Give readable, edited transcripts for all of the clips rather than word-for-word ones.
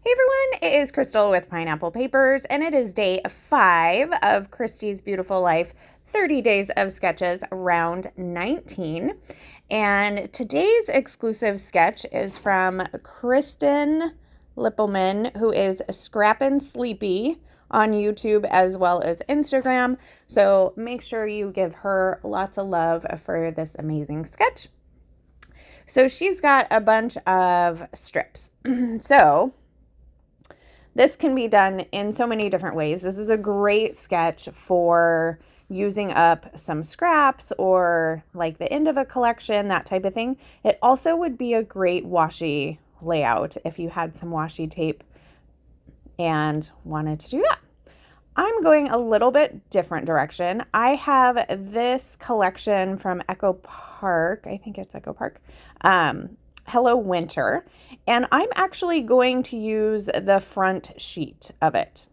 Hey everyone, it is Crystal with Pineapple Papers, and it is day 5 of Christy's Beautiful Life 30 Days of Sketches, round 19. And today's exclusive sketch is from Kristen Lippelman, who is Scrappin' Sleepy on YouTube as well as Instagram. So make sure you give her lots of love for this amazing sketch. So she's got a bunch of strips. So this can be done in so many different ways. This is a great sketch for using up some scraps or like the end of a collection, that type of thing. It also would be a great washi layout if you had some washi tape and wanted to do that. I'm going a little bit different direction. I have this collection from Echo Park. I think it's Echo Park. Hello Winter. And I'm actually going to use the front sheet of it.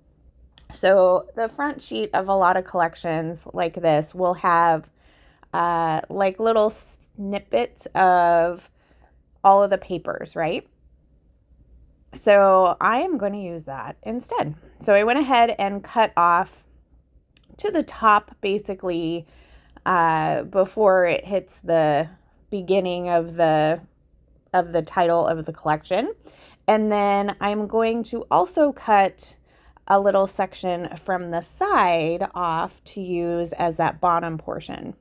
So the front sheet of a lot of collections like this will have like little snippets of all of the papers, right? So I am going to use that instead. So I went ahead and cut off to the top basically before it hits the beginning of the title of the collection. And then I'm going to also cut a little section from the side off to use as that bottom portion.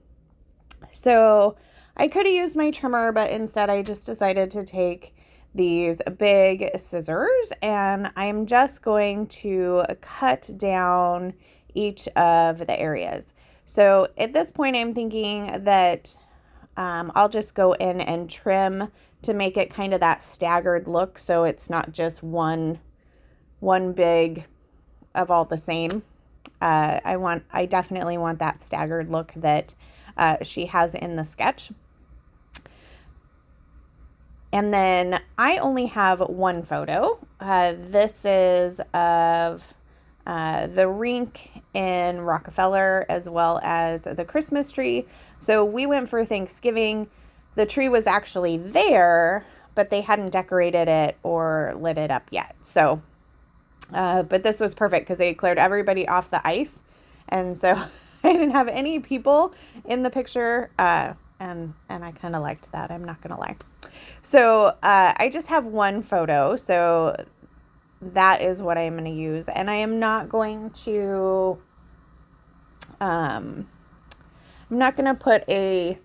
So I could have used my trimmer, but instead I just decided to take these big scissors and I'm just going to cut down each of the areas. So at this point I'm thinking that I'll just go in and trim to make it kind of that staggered look, so it's not just one big of all the same. I definitely want that staggered look that she has in the sketch. And then I only have one photo. This is of the rink in Rockefeller as well as the Christmas tree. So we went for Thanksgiving. The tree was actually there, but they hadn't decorated it or lit it up yet. So, but this was perfect because they cleared everybody off the ice. And so I didn't have any people in the picture. And I kind of liked that. I'm not going to lie. So I just have one photo. So that is what I'm going to use. And I am not going to, I'm not going to put a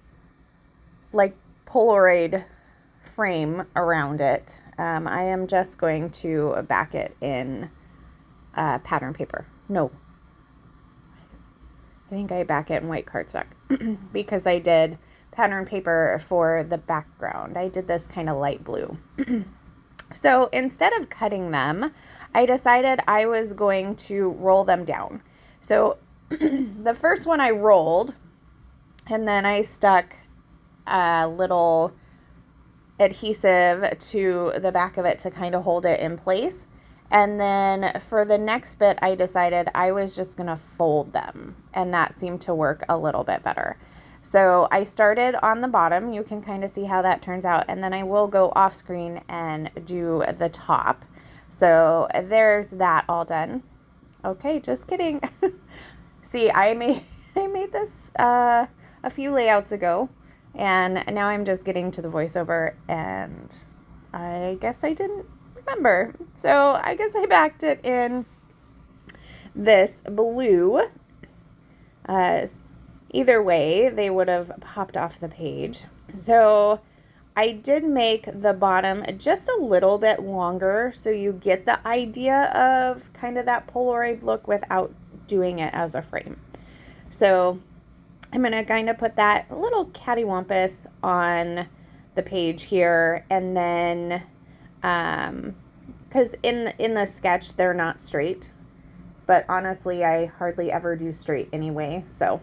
like Polaroid frame around it. I am just going to back it in pattern paper. No, I think I back it in white cardstock because I did pattern paper for the background. I did this kind of light blue. So instead of cutting them, I decided I was going to roll them down. So the first one I rolled, and then I stuck a little adhesive to the back of it to kind of hold it in place. And then for the next bit, I decided I was just going to fold them, and that seemed to work a little bit better. So I started on the bottom. You can kind of see how that turns out. And then I will go off screen and do the top. So there's that all done. Okay, just kidding. See, I made this a few layouts ago. And now I'm just getting to the voiceover, and I guess I didn't remember. So I guess I backed it in this blue. Either way, they would have popped off the page. So I did make the bottom just a little bit longer so you get the idea of kind of that Polaroid look without doing it as a frame. So I'm going to kind of put that little cattywampus on the page here, and then because in the sketch they're not straight, but honestly I hardly ever do straight anyway. So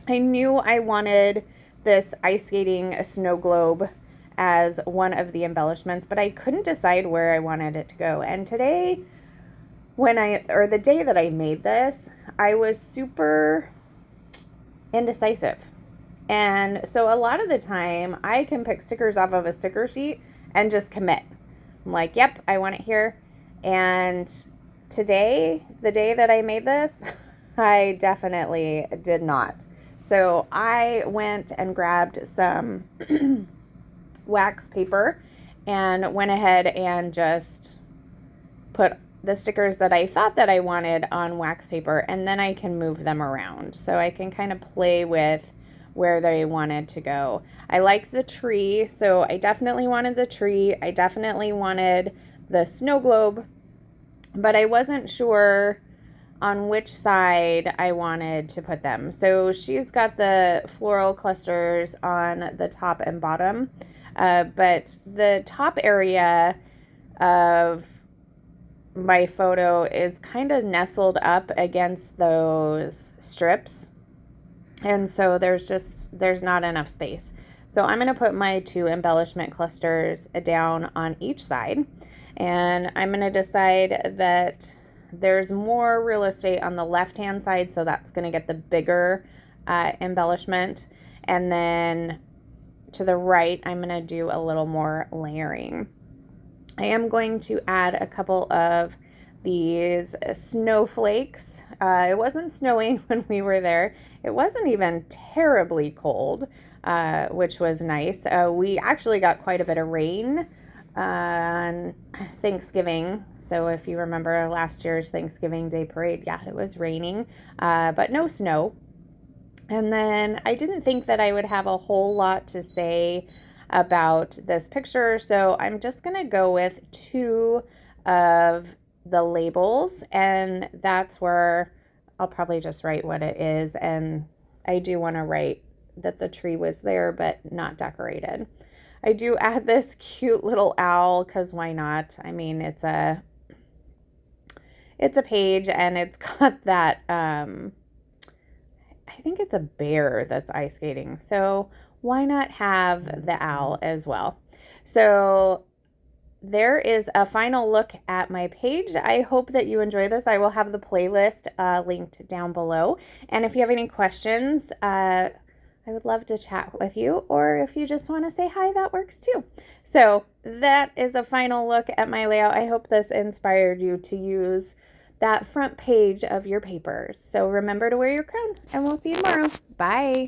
I knew I wanted this ice skating snow globe as one of the embellishments, but I couldn't decide where I wanted it to go. And today, the day that I made this, I was super indecisive. And so a lot of the time I can pick stickers off of a sticker sheet and just commit. I'm like, yep, I want it here. And today, the day that I made this, I definitely did not. So I went and grabbed some wax paper and went ahead and just put the stickers that I thought that I wanted on wax paper, and then I can move them around. So I can kind of play with where they wanted to go. I liked the tree, so I definitely wanted the tree. I definitely wanted the snow globe, but I wasn't sure on which side I wanted to put them. So she's got the floral clusters on the top and bottom, but the top area of my photo is kind of nestled up against those strips. And so there's not enough space. So I'm going to put my 2 embellishment clusters down on each side. And I'm going to decide that there's more real estate on the left-hand side. So that's going to get the bigger embellishment. And then to the right, I'm going to do a little more layering. I am going to add a couple of these snowflakes. It wasn't snowing when we were there. It wasn't even terribly cold, which was nice. We actually got quite a bit of rain on Thanksgiving. So if you remember last year's Thanksgiving Day parade, yeah, it was raining, but no snow. And then I didn't think that I would have a whole lot to say about this picture, so I'm just going to go with 2 of the labels, and that's where I'll probably just write what it is. And I do want to write that the tree was there but not decorated. I do add this cute little owl because why not? I mean, it's a page, and it's got that I think it's a bear that's ice skating, so why not have the owl as well? So there is a final look at my page. I hope that you enjoy this. I will have the playlist linked down below. And if you have any questions, I would love to chat with you. Or if you just want to say hi, that works too. So that is a final look at my layout. I hope this inspired you to use that front page of your papers. So remember to wear your crown, and we'll see you tomorrow. Bye.